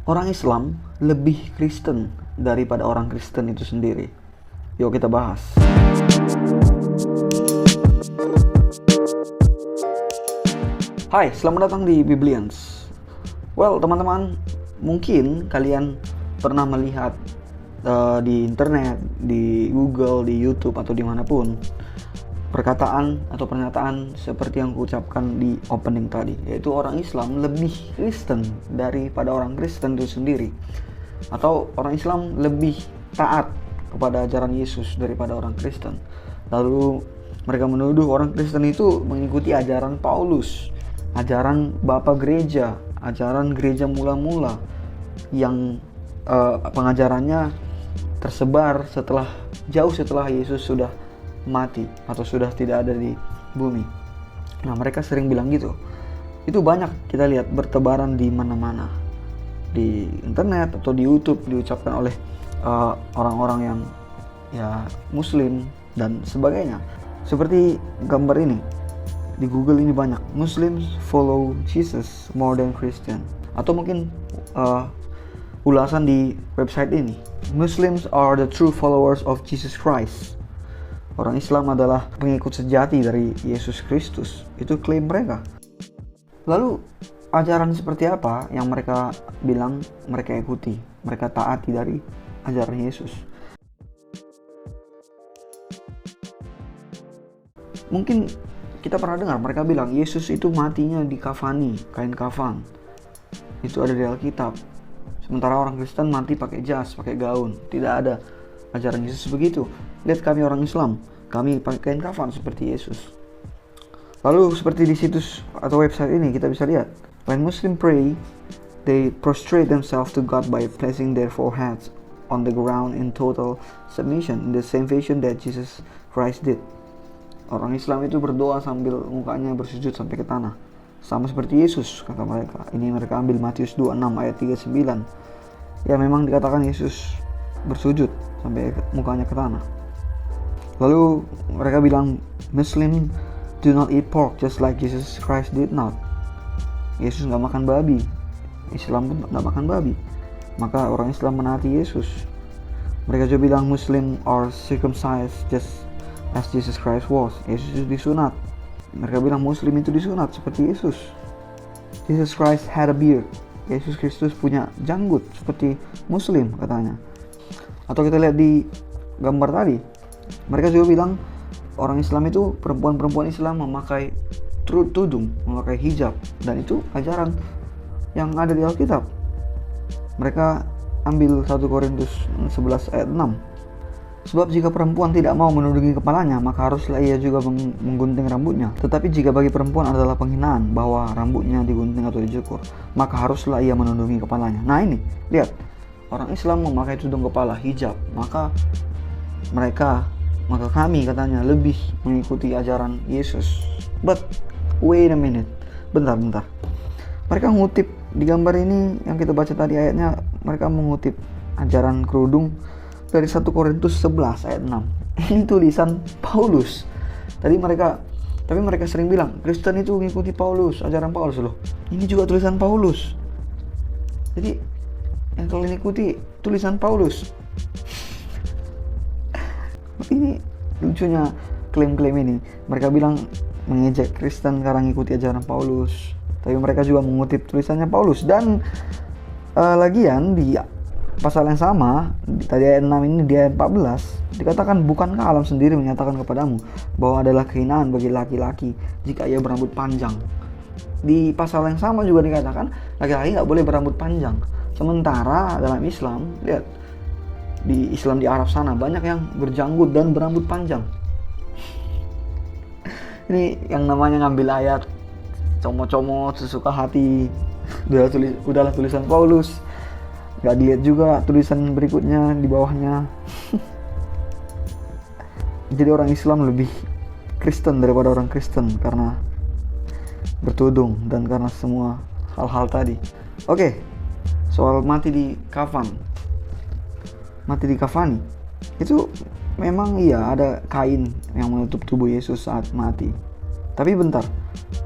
orang Islam lebih Kristen daripada orang Kristen itu sendiri. Yuk kita bahas. Hai, selamat datang di Biblians. Well, teman-teman, mungkin kalian pernah melihat di internet, di Google, di YouTube, atau dimanapun perkataan atau pernyataan seperti yang kuucapkan di opening tadi, yaitu orang Islam lebih Kristen daripada orang Kristen itu sendiri, atau orang Islam lebih taat kepada ajaran Yesus daripada orang Kristen. Lalu mereka menuduh orang Kristen itu mengikuti ajaran Paulus, ajaran Bapak Gereja, ajaran gereja mula-mula yang pengajarannya tersebar jauh setelah Yesus sudah mati atau sudah tidak ada di bumi. Nah, mereka sering bilang gitu. Itu banyak kita lihat bertebaran di mana-mana, di internet atau di YouTube, diucapkan oleh orang-orang yang Muslim dan sebagainya. Seperti gambar ini di Google ini banyak, Muslims follow Jesus more than Christian. Atau mungkin ulasan di website ini, Muslims are the true followers of Jesus Christ. Orang Islam adalah pengikut sejati dari Yesus Kristus. Itu klaim mereka. Lalu ajaran seperti apa yang mereka bilang mereka ikuti, mereka taati dari ajaran Yesus? Mungkin kita pernah dengar mereka bilang Yesus itu matinya dikafani, kain kafan. Itu ada di Alkitab. Sementara orang Kristen mati pakai jas, pakai gaun. Tidak ada ajaran Yesus begitu. Lihat kami orang Islam, kami pakai kain kafan seperti Yesus. Lalu seperti di situs atau website ini kita bisa lihat, when Muslim pray, they prostrate themselves to God by placing their foreheads on the ground in total submission, in the same fashion that Jesus Christ did. Orang Islam itu berdoa sambil mukanya bersujud sampai ke tanah, sama seperti Yesus, kata mereka. Ini mereka ambil Matius 26 ayat 39. Ya, memang dikatakan Yesus bersujud sampai mukanya ke tanah. Lalu mereka bilang Muslim do not eat pork just like Jesus Christ did not. Yesus gak makan babi, Islam pun gak makan babi. Maka orang Islam menaati Yesus. Mereka juga bilang Muslim are circumcised just as Jesus Christ was. Yesus itu disunat. Mereka bilang Muslim itu disunat seperti Yesus. Jesus Christ had a beard. Yesus Kristus punya janggut seperti Muslim katanya. Atau kita lihat di gambar tadi, mereka juga bilang orang Islam itu, perempuan-perempuan Islam memakai tudung, memakai hijab, dan itu ajaran yang ada di Alkitab. Mereka ambil 1 Korintus 11 ayat 6. Sebab jika perempuan tidak mau menundungi kepalanya, maka haruslah ia juga menggunting rambutnya. Tetapi jika bagi perempuan adalah penghinaan bahwa rambutnya digunting atau dicukur, maka haruslah ia menundungi kepalanya. Nah ini, lihat, orang Islam memakai tudung kepala, hijab, maka kami katanya lebih mengikuti ajaran Yesus. But wait a minute, bentar. Mereka mengutip di gambar ini yang kita baca tadi ayatnya, mereka mengutip ajaran kerudung dari 1 Korintus 11 ayat 6. Ini tulisan Paulus. Tapi mereka sering bilang Kristen itu mengikuti Paulus, ajaran Paulus loh. Ini juga tulisan Paulus. Jadi yang kalian ikuti tulisan Paulus. Ini lucunya klaim-klaim ini. Mereka bilang mengejek Kristen karena mengikuti ajaran Paulus, tapi mereka juga mengutip tulisannya Paulus. Dan lagian di pasal yang sama, tadi ayat 6 ini di ayat 14, dikatakan bukankah alam sendiri menyatakan kepadamu bahwa adalah kehinaan bagi laki-laki jika ia berambut panjang. Di pasal yang sama juga dikatakan laki-laki gak boleh berambut panjang. Sementara dalam Islam, lihat, di Islam di Arab sana banyak yang berjanggut dan berambut panjang. Ini yang namanya ngambil ayat comot-comot sesuka hati. Udahlah tulisan Paulus. Gak dilihat juga tulisan berikutnya di bawahnya. Jadi orang Islam lebih Kristen daripada orang Kristen karena bertudung dan karena semua hal-hal tadi. Oke, soal mati di kafani. Itu memang iya ada kain yang menutup tubuh Yesus saat mati. Tapi bentar,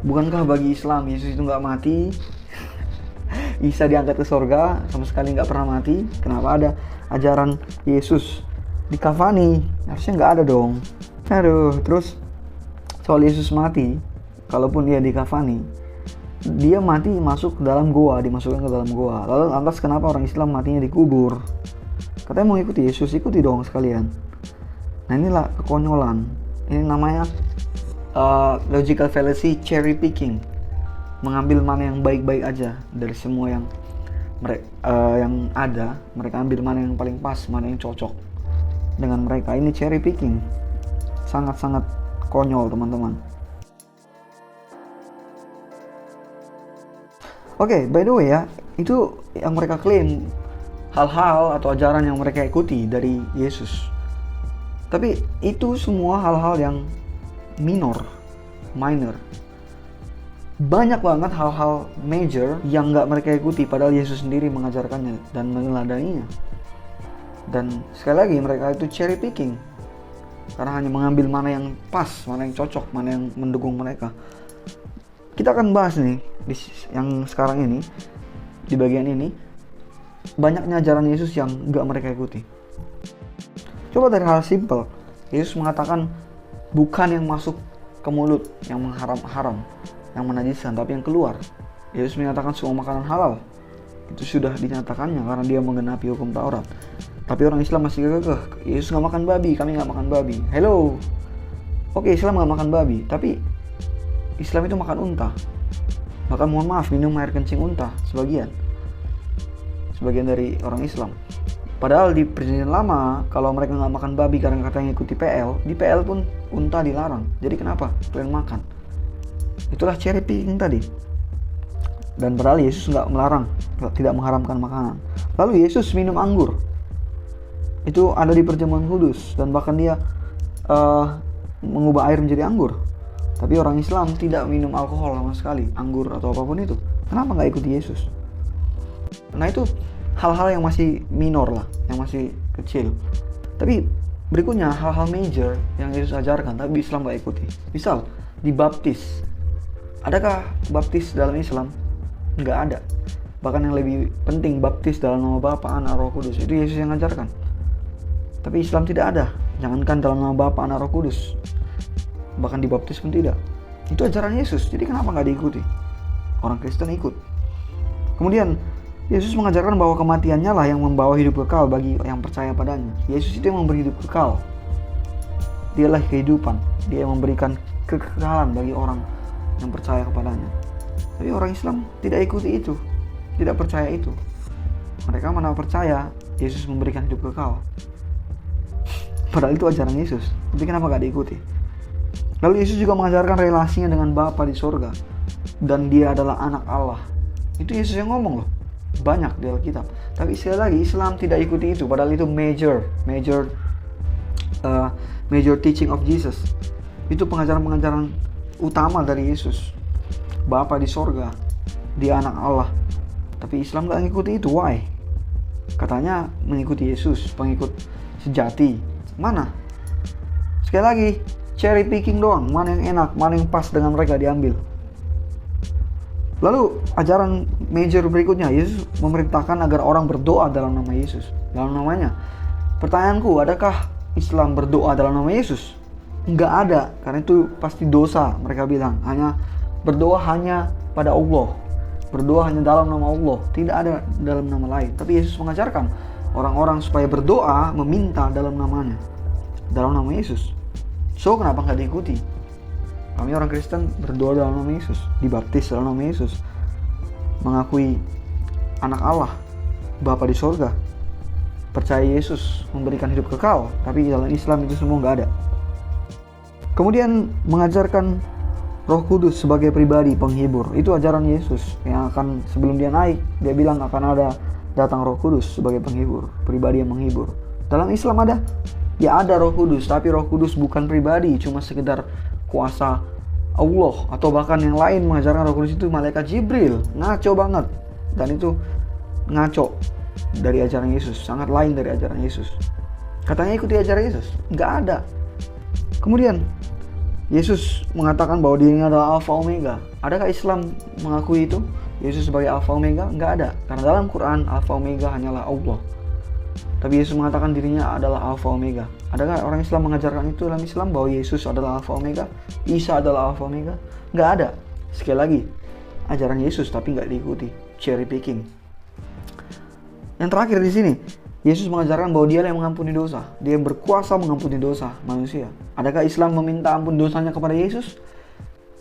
bukankah bagi Islam Yesus itu gak mati? Isa diangkat ke surga, sama sekali nggak pernah mati. Kenapa ada ajaran Yesus dikafani? Harusnya nggak ada dong. Aduh, terus soal Yesus mati, kalaupun dia dikafani, dia mati masuk ke dalam goa, dimasukkan ke dalam goa. Lalu lantas kenapa orang Islam matinya dikubur? Katanya mau ikuti Yesus, ikuti dong sekalian. Nah inilah kekonyolan. Ini namanya logical fallacy, cherry picking. Mengambil mana yang baik-baik aja dari semua yang ada. Mereka ambil mana yang paling pas, mana yang cocok dengan mereka. Ini cherry picking. Sangat-sangat konyol teman-teman. Oke, by the way ya, itu yang mereka klaim, hal-hal atau ajaran yang mereka ikuti dari Yesus. Tapi itu semua hal-hal yang minor. Banyak banget hal-hal major yang nggak mereka ikuti, padahal Yesus sendiri mengajarkannya dan meneladaninya. Dan sekali lagi mereka itu cherry picking, karena hanya mengambil mana yang pas, mana yang cocok, mana yang mendukung mereka. Kita akan bahas nih yang sekarang ini, di bagian ini, banyaknya ajaran Yesus yang nggak mereka ikuti. Coba dari hal simple, Yesus mengatakan bukan yang masuk ke mulut yang haram, yang menajiskan, tapi yang keluar. Yesus menyatakan semua makanan halal. Itu sudah dinyatakannya karena dia menggenapi hukum Taurat. Tapi orang Islam masih kekeh, Yesus nggak makan babi, kami nggak makan babi. Hello, oke, Islam nggak makan babi, tapi Islam itu makan unta. Bahkan mohon maaf, minum air kencing unta sebagian dari orang Islam. Padahal di perjanjian lama, kalau mereka nggak makan babi karena katanya ikuti PL, di PL pun unta dilarang. Jadi kenapa kalian makan? Itulah cherry picking tadi. Dan padahal Yesus nggak melarang, tidak mengharamkan makanan. Lalu Yesus minum anggur. Itu ada di perjamuan kudus, dan bahkan dia mengubah air menjadi anggur. Tapi orang Islam tidak minum alkohol sama sekali, anggur atau apapun itu. Kenapa nggak ikuti Yesus? Nah itu hal-hal yang masih minor lah, yang masih kecil. Tapi berikutnya hal-hal major yang Yesus ajarkan tapi Islam gak ikuti. Misal dibaptis. Adakah baptis dalam Islam? Nggak ada. Bahkan yang lebih penting, baptis dalam nama Bapa, Anak, Roh Kudus. Itu Yesus yang ajarkan. Tapi Islam tidak ada. Jangankan dalam nama Bapa, Anak, Roh Kudus, bahkan dibaptis pun tidak. Itu ajaran Yesus. Jadi kenapa nggak diikuti? Orang Kristen ikut. Kemudian Yesus mengajarkan bahwa kematiannya lah yang membawa hidup kekal bagi yang percaya padanya. Yesus itu yang memberi hidup kekal. Dialah kehidupan. Dia yang memberikan kekekalan bagi orang yang percaya kepadanya. Tapi orang Islam tidak ikuti itu, tidak percaya itu. Mereka mana percaya Yesus memberikan hidup kekal. Padahal itu ajaran Yesus. Tapi kenapa gak diikuti? Lalu Yesus juga mengajarkan relasinya dengan Bapa di surga, dan dia adalah anak Allah. Itu Yesus yang ngomong loh. Banyak di Alkitab. Tapi sekali lagi Islam tidak ikuti itu, padahal itu major teaching of Jesus. Itu pengajaran-pengajaran utama dari Yesus. Bapa di sorga, dia anak Allah. Tapi Islam gak ngikuti itu. Why? Katanya mengikuti Yesus, pengikut sejati. Mana? Sekali lagi, cherry picking doang. Mana yang enak, mana yang pas dengan mereka diambil. Lalu ajaran major berikutnya, Yesus memerintahkan agar orang berdoa dalam nama Yesus, dalam namanya. Pertanyaanku, adakah Islam berdoa dalam nama Yesus? Enggak ada, karena itu pasti dosa. Mereka bilang berdoa hanya pada Allah, berdoa hanya dalam nama Allah, tidak ada dalam nama lain. Tapi Yesus mengajarkan orang-orang supaya berdoa, meminta dalam namanya, dalam nama Yesus. So kenapa nggak diikuti? Kami orang Kristen berdoa dalam nama Yesus, dibaptis dalam nama Yesus, mengakui anak Allah, Bapa di surga, percaya Yesus memberikan hidup kekal. Tapi dalam Islam itu semua nggak ada. Kemudian mengajarkan Roh Kudus sebagai pribadi penghibur. Itu ajaran Yesus yang akan, sebelum dia naik, dia bilang akan ada datang Roh Kudus sebagai penghibur, pribadi yang menghibur. Dalam Islam ada? Ya ada Roh Kudus, tapi Roh Kudus bukan pribadi, cuma sekedar kuasa Allah. Atau bahkan yang lain mengajarkan Roh Kudus itu malaikat Jibril. Ngaco banget. Dan itu ngaco dari ajaran Yesus, sangat lain dari ajaran Yesus. Katanya ikuti ajaran Yesus, nggak ada. Kemudian Yesus mengatakan bahwa dirinya adalah Alfa Omega. Adakah Islam mengakui itu? Yesus sebagai Alfa Omega? Nggak ada. Karena dalam Quran Alfa Omega hanyalah Allah. Tapi Yesus mengatakan dirinya adalah Alfa Omega. Adakah orang Islam mengajarkan itu dalam Islam bahwa Yesus adalah Alfa Omega? Isa adalah Alfa Omega? Nggak ada. Sekali lagi, ajaran Yesus tapi nggak diikuti. Cherry picking. Yang terakhir di sini, Yesus mengajarkan bahwa Dia yang mengampuni dosa. Dia berkuasa mengampuni dosa manusia. Adakah Islam meminta ampun dosanya kepada Yesus?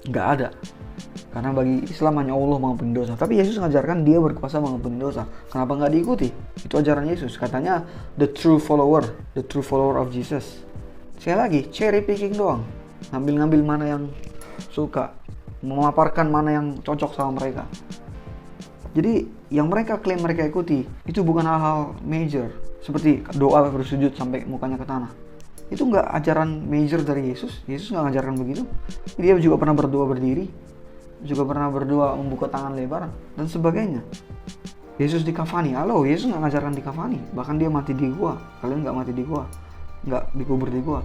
Nggak ada. Karena bagi Islam hanya Allah mengampuni dosa. Tapi Yesus mengajarkan Dia berkuasa mengampuni dosa. Kenapa nggak diikuti? Itu ajaran Yesus. Katanya the true follower of Jesus. Sekali lagi, cherry picking doang. Ngambil-ngambil mana yang suka, memaparkan mana yang cocok sama mereka. Jadi yang mereka klaim mereka ikuti itu bukan hal-hal major seperti doa bersujud sampai mukanya ke tanah. Itu nggak ajaran major dari Yesus. Yesus nggak ngajarkan begitu. Dia juga pernah berdoa berdiri, juga pernah berdoa membuka tangan lebar dan sebagainya. Yesus dikafani. Halo, Yesus nggak ngajarkan dikafani. Bahkan Dia mati di gua. Kalian nggak mati di gua, nggak dikubur di gua.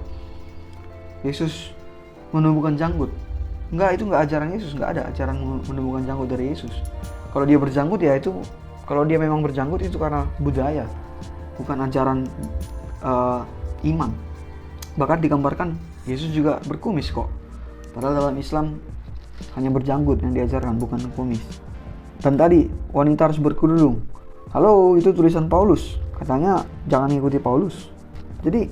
Yesus menumbuhkan janggut. Enggak, itu nggak ajaran Yesus. Nggak ada ajaran menumbuhkan janggut dari Yesus. Kalau Dia berjanggut ya itu, kalau Dia memang berjanggut itu karena budaya, bukan ajaran iman. Bahkan digambarkan Yesus juga berkumis kok. Padahal dalam Islam hanya berjanggut yang diajarkan, bukan kumis. Dan tadi wanita harus berkerudung. Halo, itu tulisan Paulus. Katanya jangan ikuti Paulus. Jadi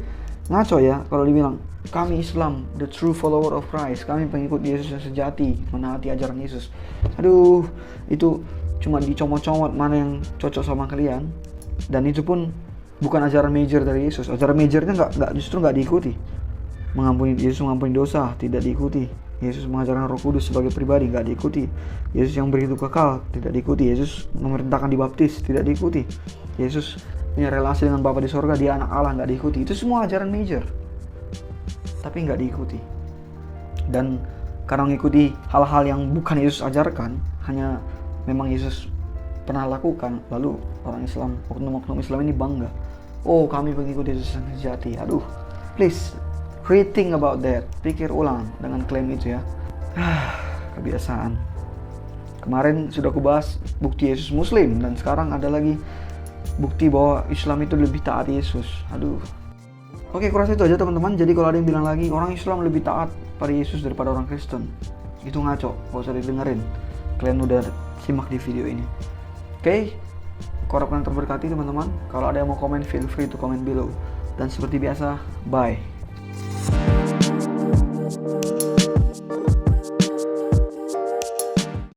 ngaco ya kalau dibilang kami Islam, the true follower of Christ, kami pengikut Yesus yang sejati, menaati ajaran Yesus. Aduh, itu cuma dicomot-comot mana yang cocok sama kalian. Dan itu pun bukan ajaran major dari Yesus. Ajaran majornya justru nggak diikuti. Yesus mengampuni dosa, tidak diikuti. Yesus mengajarkan Roh Kudus sebagai pribadi, nggak diikuti. Yesus yang beri hidup kekal, tidak diikuti. Yesus memerintahkan dibaptis, tidak diikuti. Yesus punya relasi dengan Bapa di sorga, Dia anak Allah, nggak diikuti. Itu semua ajaran major, tapi nggak diikuti. Dan karena mengikuti hal-hal yang bukan Yesus ajarkan, hanya memang Yesus pernah lakukan, lalu orang Islam, oknum-oknum Islam ini bangga. Oh, kami pengikut Yesus yang sejati. Aduh, please rethink about that. Pikir ulang dengan klaim itu ya. Kebiasaan. Kemarin sudah aku bahas bukti Yesus Muslim, dan sekarang ada lagi bukti bahwa Islam itu lebih taat Yesus. Aduh. Oke, kurasa itu aja teman-teman. Jadi kalau ada yang bilang lagi orang Islam lebih taat pada Yesus daripada orang Kristen, itu ngaco, gak usah didengerin. Kalian udah simak di video ini. Oke, harap kalian terberkati teman-teman. Kalau ada yang mau komen, feel free to comment below. Dan seperti biasa, bye.